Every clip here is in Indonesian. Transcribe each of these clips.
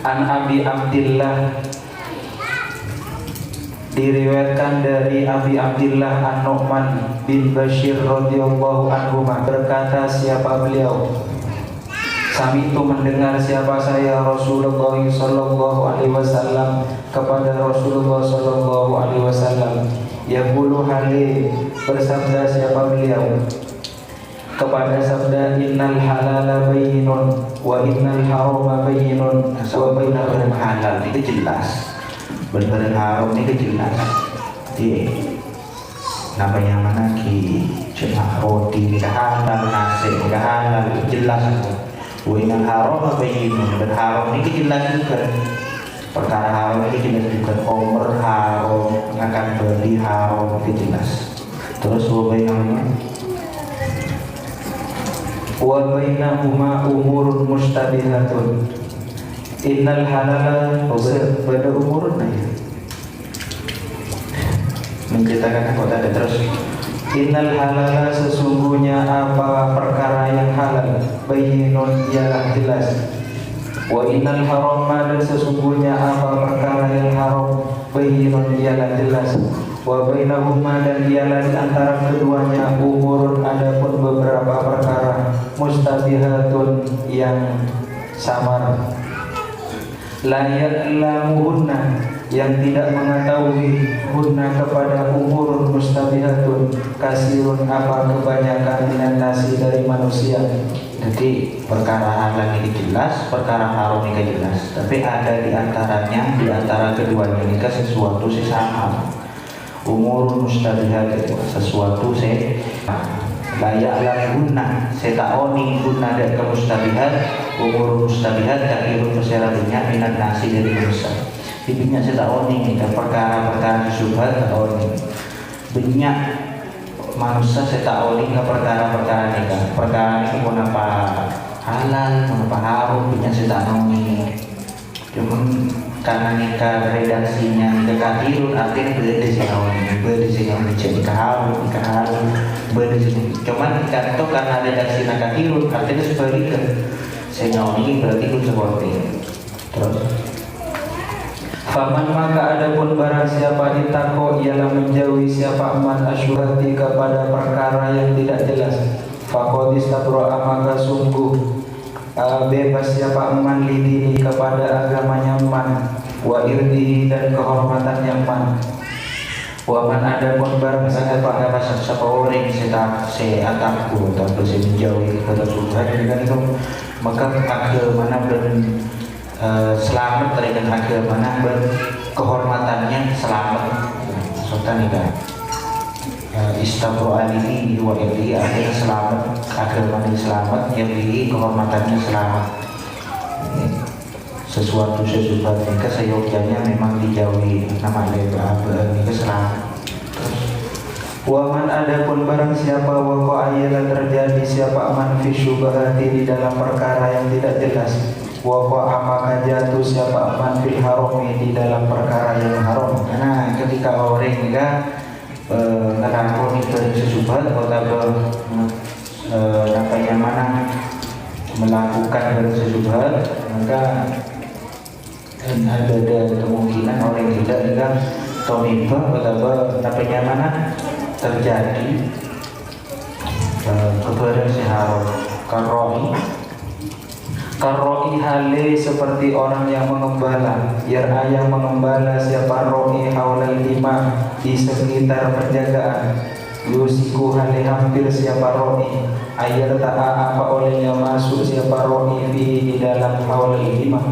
An Abi Abdillah, diriwayatkan dari Abi Abdillah An-Nu'man bin Bashir radhiyallahu anhu berkata, siapa beliau? Sami itu mendengar siapa saya Rasulullah sallallahu alaihi wasallam kepada Rasulullah sallallahu alaihi wasallam yaqulu hali bersabda siapa beliau kepada sabda innal halala bayyinun wa innal harama bayyinun wa bainahum halal. Itu jelas, benar haram itu jelas. Jadi namanya mana ki cuma roti tidak halal, nasi tidak halal, jelas. Wa innal harama bayyinun, dan haram ini jelas juga. Perkara haram ini jelas juga. Omer haram, akan beli haram itu jelas. Terus wa bainahuma umurun mustabihatun. Innal halala pada umurun ya. Menceritakan kota ada terus. Innal halala sesungguhnya apa perkara yang halal bayyinun ialah jelas. Wa innal harama dan sesungguhnya apa perkara yang haram bayyinun ialah jelas. Wa bainahuma dan ialah di antara keduanya umurun adapun beberapa perkara mustabihatun yang samar. La ya'lamuhunna yang tidak mengetahui hunna kepada umurun mustabihatun kasirun apa kebanyakan minan nasi dari manusia. Jadi perkara halal ini jelas, perkara haram ini jelas, tapi ada di antaranya, di antara keduanya ini sesuatu sesama. Umur mustabihat sesuatu layak lahunna setaoni guna dan kemustabihat. Umur mustabihat takirun masyarakat minat nasi dari manusia. Dibinya setaoni dan perkara-perkara syubhat taoni banyak manusia setaoni ke perkara-perkara nikah. Perkara ini pun apa halal, pun apa haram, banyak setaoni. Cuman karena nikah redaksinya nikah kathirun artinya berdisingawani menjadi kaharu cuman itu karena redaksi nikah kathirun artinya sebaliknya sehingga ini berarti itu seperti terus faman maka adapun barang siapa itako ialah menjauhi siapa man asyuhati kepada perkara yang tidak jelas faqadis tabro'a maka sungguh bebas siapa man lidini kepada agamanya man wa irdihi dan kehormatannya man wa man adapun barang siapa orang saya atakku atau saya menjauhi kepada subhat dengan itu maka agamanya selamat dari agamanya kehormatannya selamat sultan ini istabro alihi wa irdihi artinya selamat agamanya selamat irdihi kehormatannya selamat. Sesuatu sesuatu mereka seyogyanya memang dijauhi nama lebar ini selamat. Waman adapun barang siapa waqa'a yang terjadi siapa man fi syubhati di dalam perkara yang tidak jelas waqa'a maka jatuh siapa man fil harami di dalam perkara yang haram. Karena ketika orang enggak ngelakoni bersubhat atau apa yang mana melakukan bersubhat maka ada kemungkinan orang tidak enggak tonibah atau apa yang mana terjadi kepada si haram karoi hale seperti orang yang mengembala yang mengembala siapa roi haulal lima di sekitar penjagaan yusiku hale hampir siapa roi ayat ta'a apa olehnya masuk siapa roi di dalam haulal lima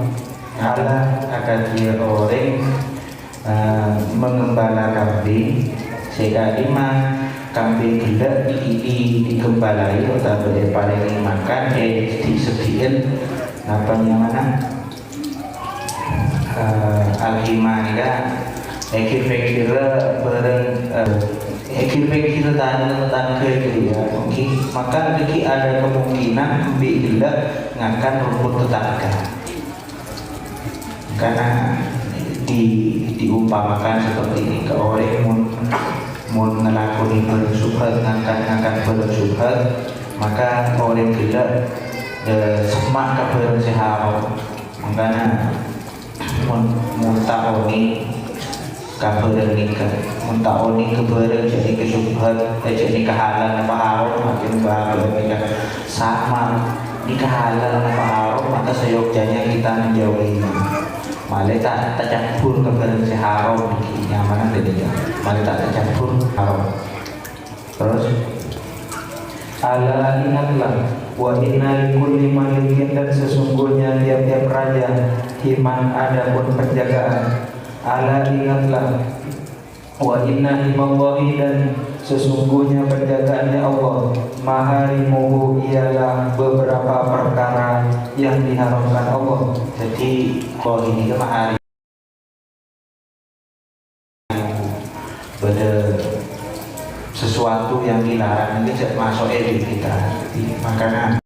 ala akan dia orang mengembala kambing sehingga lima kambing tidak digembalai atau paling makan disediakan apa yang mana al-himah kira-kira tentang kira maka ada kemungkinan bila ngakan rumput tetangga karena diumpamakan seperti ini ke orang mau ngelakoni bersubhat ngangkat bersubhat maka orang tidak semak kepada haram makanya muntaoni kabareng nikah muntaoni kebareng jadi kesubhat jadi kehalal apa haram makin bahagia nikah sama nikah halal apa haram maka seyogyanya kita menjauhi malah tak tercampur kebareng si haram nyaman dari malah tak tercampur haram. Terus ala ingatlah wa inna likulli malikin dan sesungguhnya tiap-tiap raja himan ada pun penjagaan. Ala ingatlah wa inna himallahi dan sesungguhnya penjagaannya Allah maharimuhu ialah beberapa perkara yang diharamkan Allah. Jadi kalau ini ke mahari pada sesuatu yang dilarang ini tidak masuk edit kita. Makanya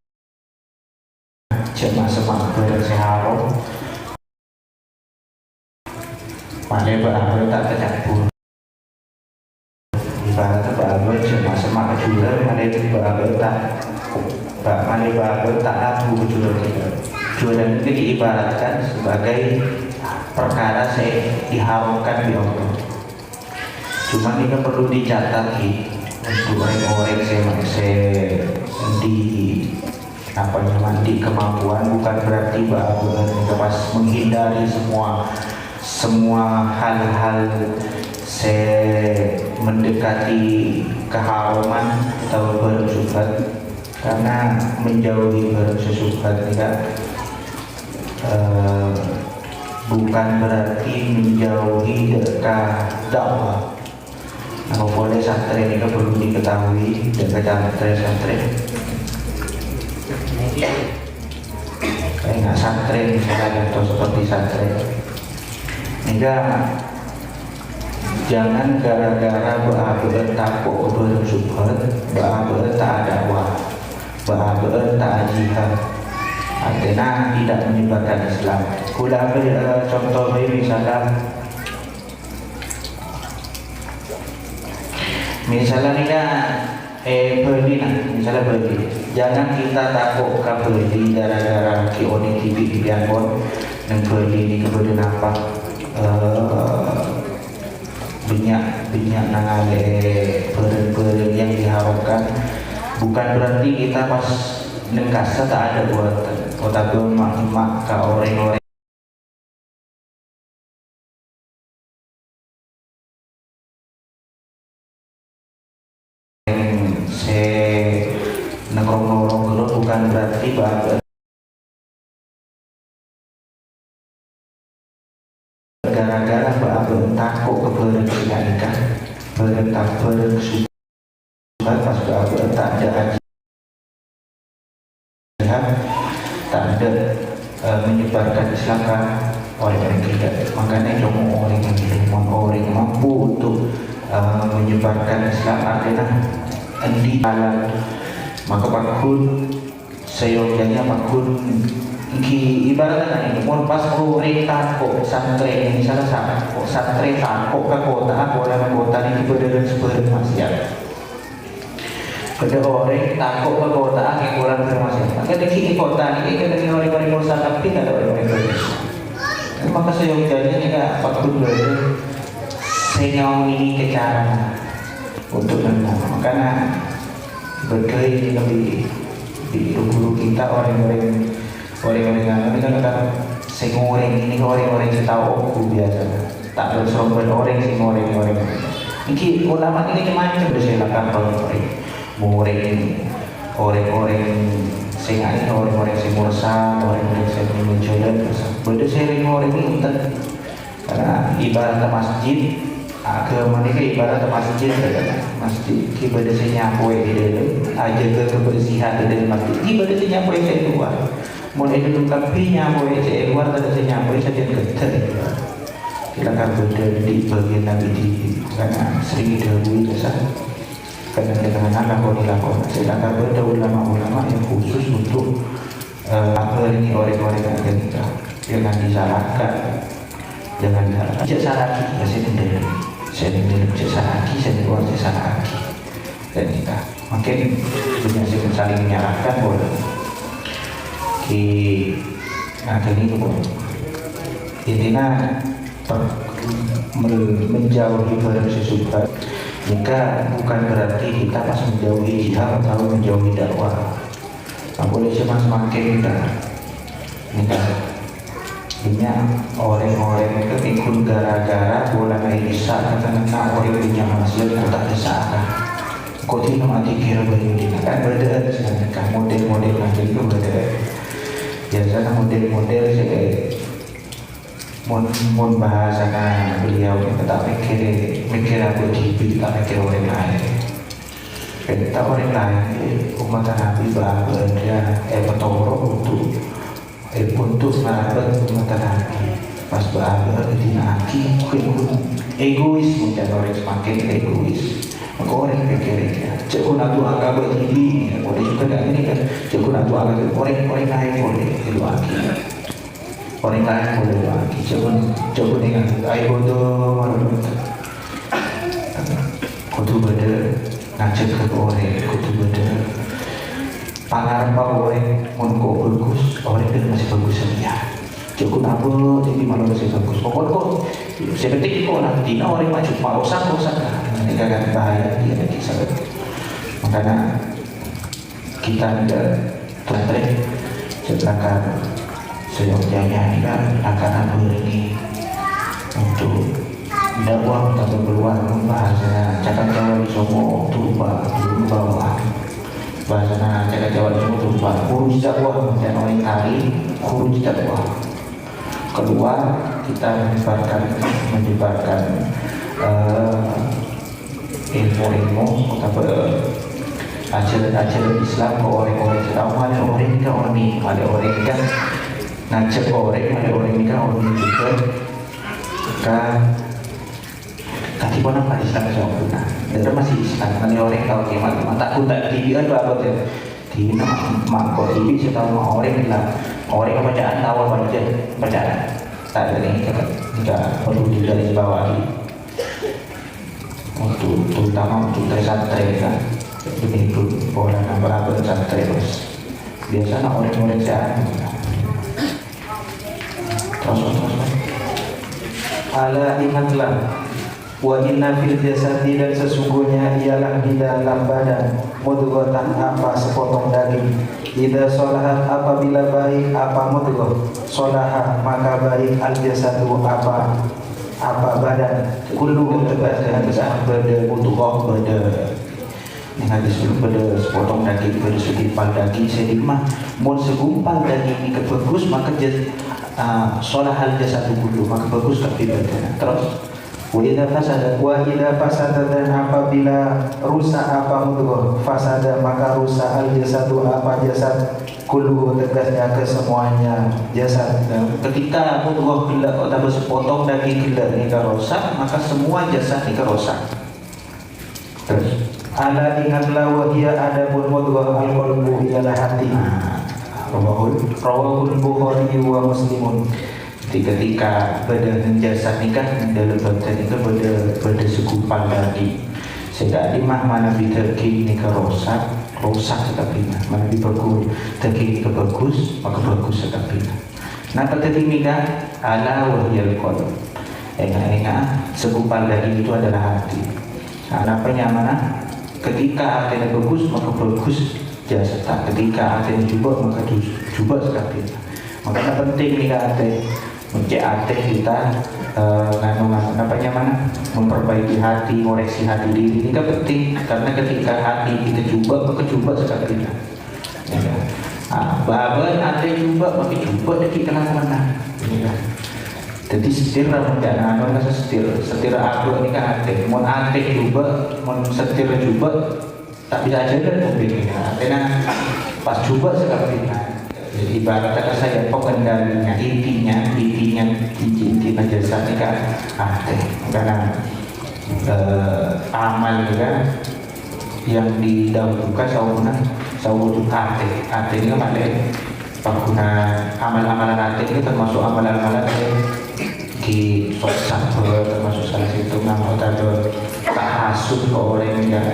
cuma semak berseharom pada berapa tak tercampur ibaratnya berapa cuma semak kejuran pada berapa tak pada berapa tak abu kejuran kita kejuran itu diibaratkan sebagai perkara saya diharamkan di Allah. Cuma ini perlu dicatat untuk orang-orang saya di apa namanya kemampuan bukan berarti bahwa kita pas menghindari semua hal-hal saya mendekati keharaman atau bersubhat karena menjauhi bersubhat tidak bukan berarti menjauhi dekat dakwah. Nah, boleh santri ini perlu diketahui dan santri kayak nggak santri misalnya atau seperti santri enggak jangan gara-gara berabad takut bersubhat berabad tak dakwah berabad tak jihad artinya tidak menyebarkan Islam. Kuda contoh misalnya nih beli misalnya beli jangan kita takut ke beli gara-gara kioni TV pon dan beli ini kemudian apa banyak nangale barang-barang yang diharapkan bukan berarti kita pas nengkasa tak ada buatan tapi mak ke orang-orang nongkrong-nongkrong bukan berarti bahwa gara-gara bahwa takut keberanian berentak berkesukaan pas bahwa tak ada aja tak ada menyebarkan Islam kan orang tidak makanya cuma orang yang mampu untuk menyebarkan Islam artinya di alam maka pakun seyogyanya pakun ibaratnya ini mau pas murid takut santri misalnya santri takut ke kota ini berdiri seperti maksiat pada orang takut ke kota yang kurang bermaksiat maka di kota ini kita dengan orang-orang dosa tapi tidak ada orang-orang maka seyogyanya juga pakun berdiri senyum ini kecara untuk menang makanya berkali ini lebih di guru kita orang-orang yang ini kan sengoreng ini orang-orang yang tahu aku biasa tak bersombong orang sengoreng ini ulama ini macam bersilakan orang-orang orang-orang sengai orang-orang semursa orang-orang yang menjual berdasarkan orang ini karena ibarat masjid agama ini ibarat masjid ibadah saya nyampoi di dalam aja kebersihan di dalam masjid ibadah saya nyampoi saya keluar mulai dulu tapi nyampoi saya keluar tidak saya nyampoi saya keter kita akan berada di bagian lagi di karena sering dahului jasa karena kita lakon saya akan berada ulama-ulama yang khusus untuk apa ini orang-orang yang kita jangan disalahkan jangan salah lagi saya tidak jasa lagi, saya keluar jasa lagi dan kita makin punya saling menyalahkan boleh di ini boleh intinya menjauhi barang sesuatu jika bukan berarti kita pas menjauhi jihad atau menjauhi dakwah. Tak boleh cuma semakin kita ini orang-orang itu ikut gara-gara bulan Aisyah kata-kata orang punya masjid tak desahkan kau tidak mati kira begini kan beda sebenarnya model-model lagi itu beda biasanya model-model saya mau bahasakan beliau kita tak mikir aku TV tak mikir orang lain kita orang lain umat Nabi bahagia bertolong untuk sahabat umat Nabi pas bahagia dinaki egois mungkin orang semakin egois maka orang pikir cekun aku agak begini boleh juga tak ini kan cekun aku agak orang lain boleh itu lagi orang lain boleh lagi cekun dengan air bodoh kudu beda ngajak ke orang kudu beda pangarap orang kok bagus orang itu masih bagus saja cukup apa jadi malah masih bagus pokoknya kok seperti itu nanti orang maju mau usah ini kan bahaya dia lagi sahabat makanya kita tidak tertarik sedangkan seyogyanya ini kan akan ini untuk dakwah atau keluar bahasa cakap Jawa di Somo tuba bawah bahasa cakap Jawa di Somo tuba kurus dakwah dan orang kali kurus dakwah keluar kita menyebarkan ilmu-ilmu atau ajaran Islam ke orang-orang tahu ada orang ini kan orang ini ada orang ini kan ngajak orang ada orang ini kan orang ini juga kan kasih pun apa Islam jauh puna dan masih Islam ada orang tahu gimana takut tak TV kan apa tu TV mak kau TV saya tahu orang bilang orang bacaan tahu apa aja bacaan tak ada ni jika perlu digarisbawahi untuk terutama untuk santri kan begitu pola berapa santri terus biasanya orang-orang saya terus ala ingatlah wa inna fil jasadi dan sesungguhnya ialah di dalam badan mudghatan apa sepotong daging idza sholahat apabila baik apa mudghah sholaha maka baik al jasadu apa badan kullu badan pada mudghah pada ini hadis pada sepotong daging pada segumpal daging sedikmah mun segumpal daging ini bagus maka sholahal jasadu kullu maka bagus kabeh badan terus wa idza fasada dan apabila rusak apa mudghah fasada maka rusak al jasadu apa jasad kullu tegasnya kesemuanya jasad ketika mudghah gelap atau sepotong daging gelap ini rusak maka semua jasad ini rusak terus ala ingatlah wa hiya adabul mudghah al qalbu ialah hati rawahul Bukhari wa Muslimun ketika badan jasad nikah dalam badan itu pada segumpal daging sedang di mana daging nikah rosak sekapina mana dibagus daging nikah bagus maka bagus sekapina nah daging nikah ala wahyal qalb enggak segumpal daging itu adalah hati nah apa mana ketika hatinya bagus maka bagus jasad ketika hatinya jubah maka jubah sekapina makanya penting nikah hati mencek hati kita namanya mana memperbaiki hati, koreksi hati diri ini kan penting karena ketika hati kita coba maka coba sekali ya, bahagian hati coba maka coba dekat kemana ya, jadi setir rencana mana setir aku ini kan hati mau hati coba mau setir coba tak bisa jalan mobil ini karena pas coba sekali ibarat kata saya pengendalinya intinya inti jasad ini kan karena amal kan yang didahulukan sawudu hati ini kan ada pengguna amal-amalan hati ini termasuk amalan-amalan di sosok termasuk salah satu nama atau tahasud ke orang yang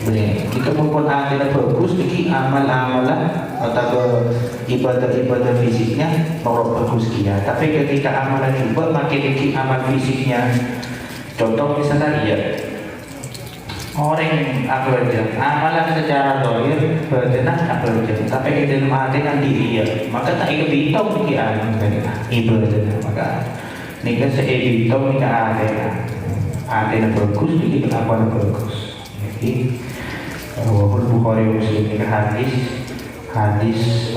boleh jika pun hati bagus jadi amal-amalan atau ibadah fisiknya norok bagus kia. Tapi ketika amalan juga makin tinggi amal fisiknya. Contoh misalnya orang akhirnya amalan secara dohir berjenah akhirnya, tapi di dalam hati kan diri maka tak ikut bitong di alam ibadah maka nikah seeditong nikah ada yang bagus nikah apa yang bagus. Jadi walaupun Bukhari Muslim nikah hadis